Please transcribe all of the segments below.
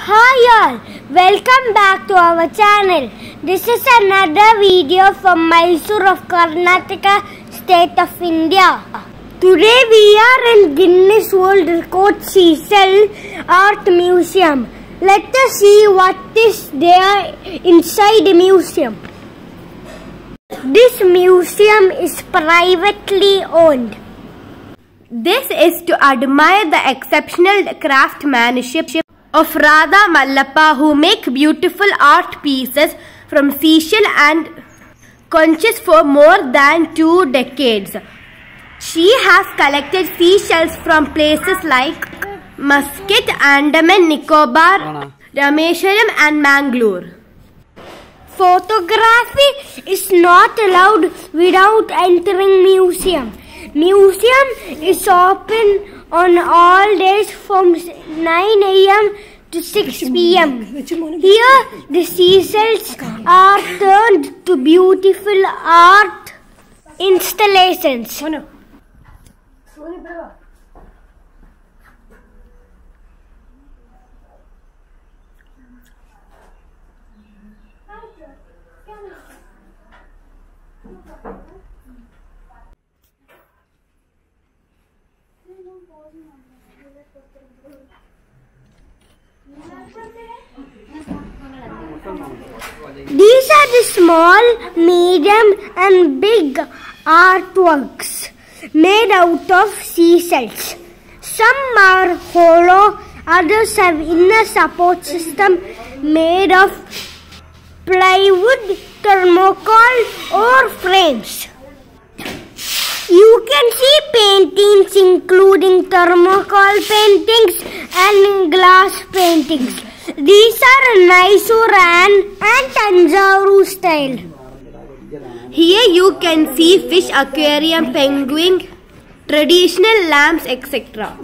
Hi all, welcome back to our channel. This is another video from Mysuru of Karnataka state of India. Today we are in Guinness World Records Seashell Art Museum. Let us see what is there inside the museum. This museum is privately owned. This is to admire the exceptional craftsmanship of Radha Mallappa, who make beautiful art pieces from seashell and conchs for more than 2 decades. She has collected seashells from places like Muscat, Andaman, Nicobar, Rameshwaram and Mangalore. Photography is not allowed without entering museum. Museum is open on all days from 9 a.m. to 6 p.m. Here the seashells are turned to beautiful art installations. These are the small, medium and big artworks made out of seashells. Some are hollow, others have inner support system made of plywood, thermocol or frames. You can see paintings including thermocol paintings and glass paintings. These are Mysore and Tanjavore style. Here you can see fish, aquarium, penguin, traditional lamps, etc.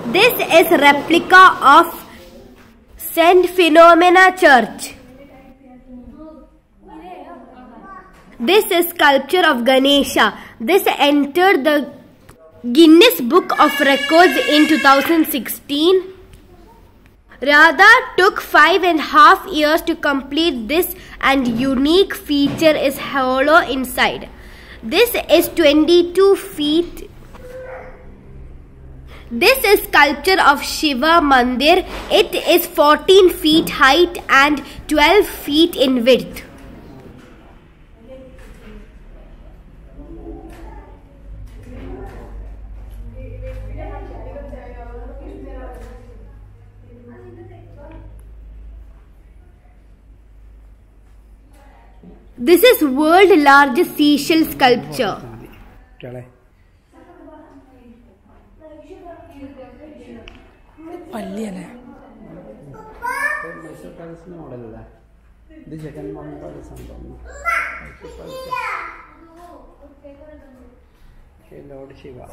This is a replica of Saint Philomena church. This is sculpture of Ganesha. This entered the Guinness Book of Records in 2016. Radha took 5.5 years to complete this, and unique feature is hollow inside. This is 22 feet. This is sculpture of Shiva Mandir. It is 14 feet height and 12 feet in width. This is world's largest seashell sculpture. Lord Shiva.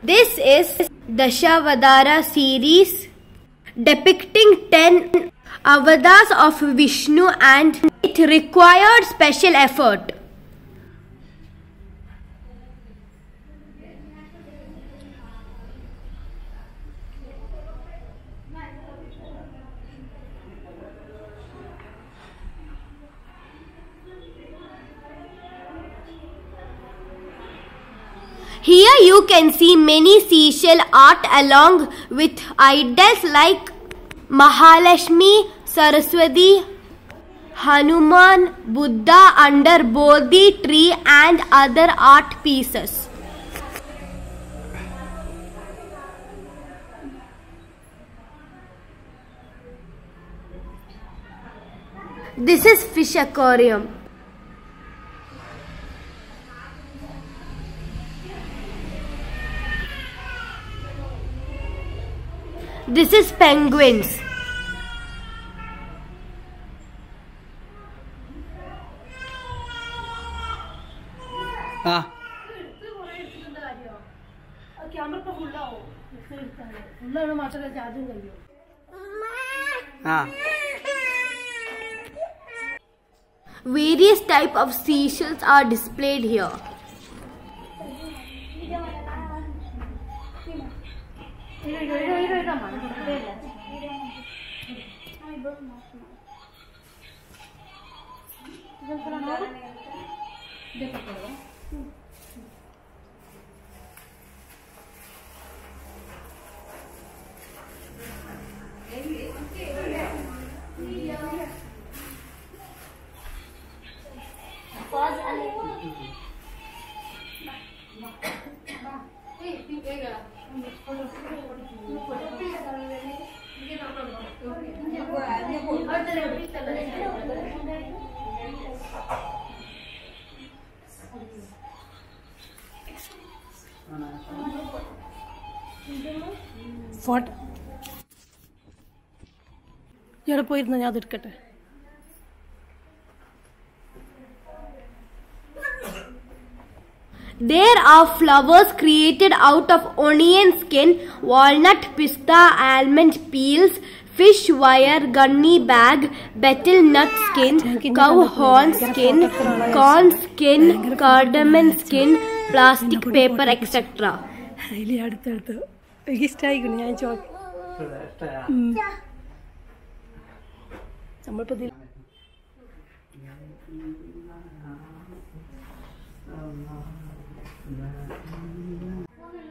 This is Dashavadara series depicting 10 avatars of Vishnu, and it required special effort. Here you can see many seashell art along with idols like Mahalakshmi, Saraswati, Hanuman, Buddha under Bodhi tree and other art pieces. This is fish aquarium. This is penguins. Various type of seashells are displayed here. What? There are flowers created out of onion skin, walnut, pista, almond peels, fish wire, gunny bag, betel nut skin, cow horn skin, corn skin, cardamom skin, plastic paper, etc.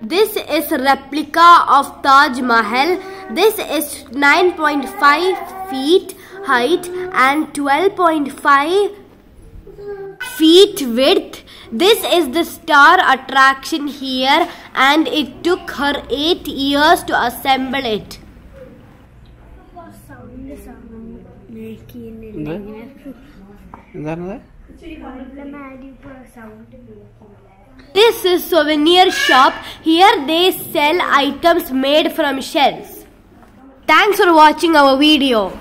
This is a replica of Taj Mahal. This is 9.5 feet height and 12.5 feet width. This is the star attraction here and it took her 8 years to assemble it. This is souvenir shop. Here they sell items made from shells. Thanks for watching our video.